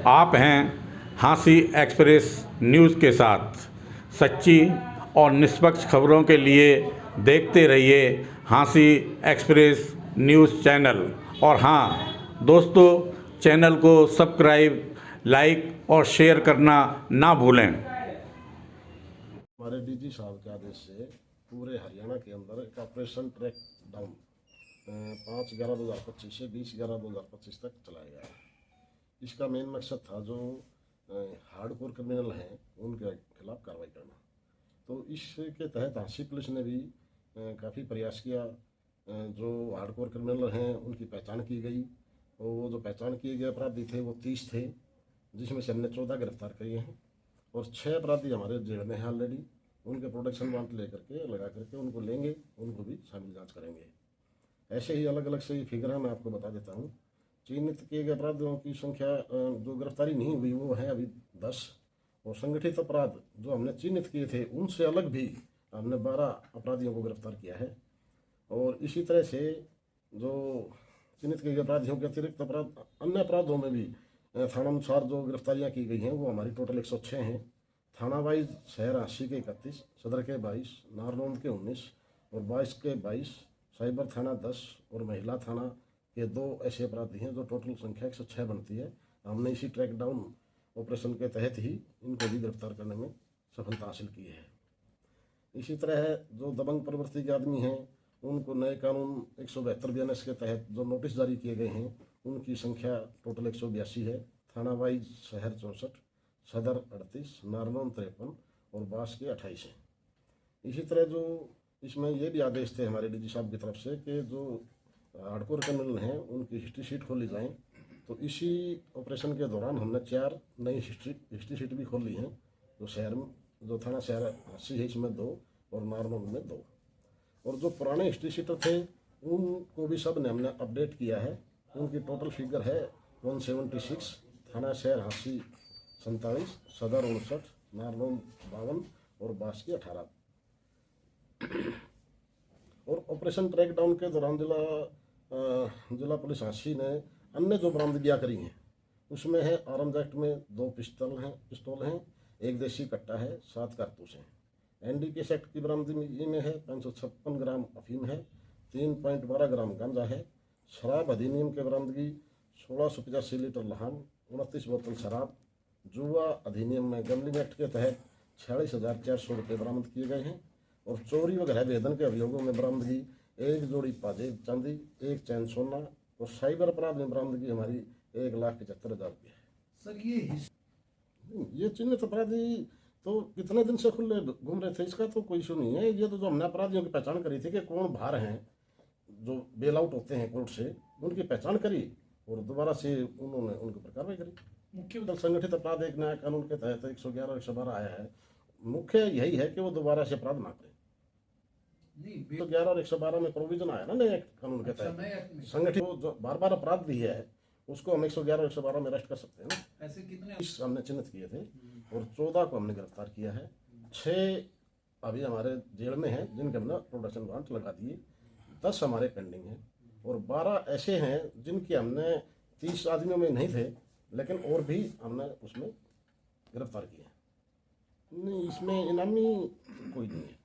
आप हैं हाँसी एक्सप्रेस न्यूज़ के साथ। सच्ची और निष्पक्ष खबरों के लिए देखते रहिए हाँसी एक्सप्रेस न्यूज़ चैनल। और हाँ दोस्तों, चैनल को सब्सक्राइब, लाइक और शेयर करना ना भूलें। हमारे डीजी साहब के आदेश से पूरे हरियाणा के अंदर एक ऑपरेशन ट्रैक डाउन 5/11/2025 से 20/11/2025 तक चलाया गया है। इसका मेन मकसद था जो हार्डकोर क्रिमिनल हैं उनके खिलाफ कार्रवाई करना। तो इसके तहत हाँसी पुलिस ने भी काफ़ी प्रयास किया। जो हार्डकोर क्रिमिनल हैं उनकी पहचान की गई और वो जो पहचान किए गए अपराधी थे वो 30 थे, जिसमें से हमने 14 गिरफ्तार किए हैं और 6 अपराधी हमारे जेल में हैं ऑलरेडी। उनके प्रोडक्शन वारंट लेकर के लगा करके उनको लेंगे, उनको भी शामिल जांच करेंगे। ऐसे ही अलग अलग से ये फिगर है, मैं आपको बता देता हूँ। चिन्हित किए गए अपराधियों की संख्या जो गिरफ्तारी नहीं हुई वो है अभी 10, और संगठित अपराध जो हमने चिन्हित किए थे उनसे अलग भी हमने 12 अपराधियों को गिरफ्तार किया है। और इसी तरह से जो चिन्हित किए गए अपराधियों के अतिरिक्त अपराध अन्य अपराधों में भी थानानुसार जो गिरफ्तारियाँ की गई हैं वो हमारी टोटल 106 हैं। थाना वाइज शहर हाँसी के 31, सदर के 22, नारनौंद के 19 और 22 के 22, साइबर थाना 10 और महिला थाना के 2 ऐसे अपराधी हैं जो टोटल संख्या 106 बनती है। हमने इसी ट्रैक डाउन ऑपरेशन के तहत ही इनको भी गिरफ्तार करने में सफलता हासिल की है। इसी तरह जो दबंग प्रवृत्ति के आदमी हैं उनको नए कानून 172 BNS के तहत जो नोटिस जारी किए गए हैं उनकी संख्या टोटल 182 है। थाना वाइज शहर 64, सदर 38, नारनौंद 53 और बास के 28 हैं। इसी तरह जो इसमें ये भी आदेश थे हमारे डीजी साहब की तरफ से कि जो हार्डकोर क्रिमिनल हैं उनकी हिस्ट्री शीट खोली जाए। तो इसी ऑपरेशन के दौरान हमने 4 नई हिस्ट्री शीट भी खोल ली हैं। जो शहर में जो थाना शहर हाँसी है इसमें 2 और नारनौंद में 2, और जो पुराने हिस्ट्री शीटर थे उनको भी सब ने हमने अपडेट किया है। उनकी टोटल फिगर है 176। थाना शहर हाँसी 47, सदर 59, नारनौंद 52 और बास की 18। और ऑपरेशन ट्रैक डाउन के दौरान जिला पुलिस हाँसी ने अन्य जो बरामदगियाँ करी हैं उसमें है आर्म्स एक्ट में 2 पिस्तौल हैं, 1 देसी कट्टा है, 7 कारतूस हैं। NDPS एक्ट की बरामदगी में है 556 ग्राम अफीम है, 3.12 ग्राम गांजा है। शराब अधिनियम के बरामदगी 1685 लीटर लहान, 29 बोतल शराब। जुआ अधिनियम में गैम्बलिंग एक्ट के तहत 46,400 रुपये बरामद किए गए हैं। और चोरी वगैरह वेदन के अभियोगों में बरामदगी 1 जोड़ी पाजेब चांदी, 1 चैन सोना। और साइबर अपराध में बरामदगी हमारी 1,75,000 रुपये है। सर ये चिन्हित अपराधी तो कितने दिन से खुले घूम रहे थे, इसका तो कोई इशू नहीं है। ये तो जो हमने अपराधियों की पहचान करी थी कि कौन बाहर हैं जो बेल आउट होते हैं कोर्ट से, उनकी पहचान करी और दोबारा से उन्होंने उनके ऊपर कार्रवाई करी। मुख्य संगठित अपराध एक नया कानून के तहत 111 और 112 आया है। मुख्य यही है कि वो दोबारा से अपराध ना करें। 111 और 112 में प्रोविजन आया ना नए कानून के तहत। संगठित जो बार अपराध भी है उसको हम 111 और 112 में अरेस्ट कर सकते हैं ना। ऐसे कितने हमने चिन्हित किए थे और 14 को हमने गिरफ्तार किया है। 6 अभी हमारे जेल में हैं जिनके हमने प्रोडक्शन वारंट लगा दिए, 10 हमारे पेंडिंग हैं और 12 ऐसे हैं जिनके हमने 30 आदमियों में नहीं थे लेकिन और भी हमने उसमें गिरफ्तार किए। नहीं, इसमें इनामी कोई नहीं है।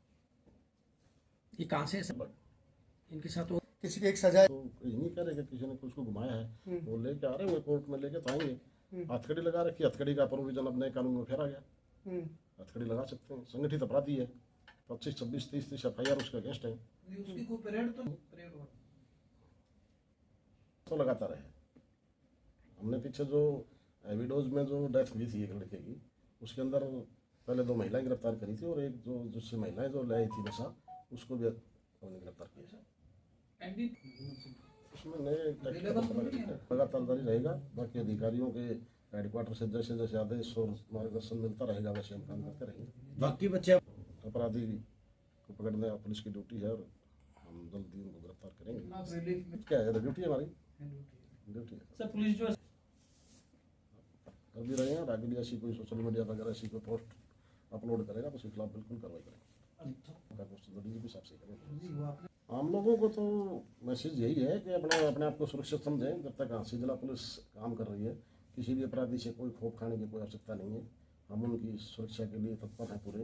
ये कहाँ से इनके साथ किसी की एक सजा तो ये नहीं कह रहे कि किसी ने कुछ को घुमाया है, वो लेके आ रहे हैं कोर्ट में, लेके तो आएंगे। हथकड़ी लगा रखी, हथकड़ी का प्रोविजन अपने कानून में फेरा गया, हथकड़ी लगा सकते हैं। संगठित अपराधी है, 25, 26, 30 FIR उसके अगेंस्ट है। उसकी कोई परेड तो लगाता रहे। हमने पीछे जो एविडोज में जो डेथ हुई थी एक लड़के की, उसके अंदर पहले 2 महिलाएं गिरफ्तार करी थी और एक जो जिससे महिलाएं जो लाई थी नशा उसको भी हमने गिरफ्तार किया। उसमें नए लगातार जारी रहेगा। बाकी अधिकारियों के हेडक्वार्टर से जैसे जैसे आदेश और मार्गदर्शन मिलता रहेगा वैसे हम काम करते रहेंगे। बाकी बच्चे अपराधी को पकड़ने पुलिस की ड्यूटी है और हम जल्दी उनको गिरफ्तार करेंगे। क्या है ड्यूटी है हमारी, ड्यूटी है सर। पुलिस जो कर भी रहे हैं और आगे भी ऐसी कोई सोशल मीडिया वगैरह ऐसी कोई पोस्ट अपलोड करेगा तो उसके खिलाफ बिल्कुल कार्रवाई करेंगे। आम लोगों को तो मैसेज यही है कि अपने आप को सुरक्षित समझें। जब तक हाँसी जिला पुलिस काम कर रही है किसी भी अपराधी से कोई खौफ खाने की कोई आवश्यकता नहीं है। हम उनकी सुरक्षा के लिए तत्पर हैं पूरे,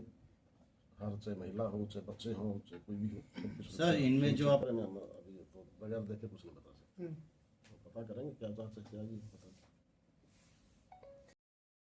हर चाहे महिला हो, चाहे बच्चे हों, चाहे कोई भी हो, सबकी सुरक्षा। सर, इनमें जो आप हम अभी तो बगैर देखे कुछ नहीं बता सकते, तो पता करेंगे क्या जांच है क्या ये पता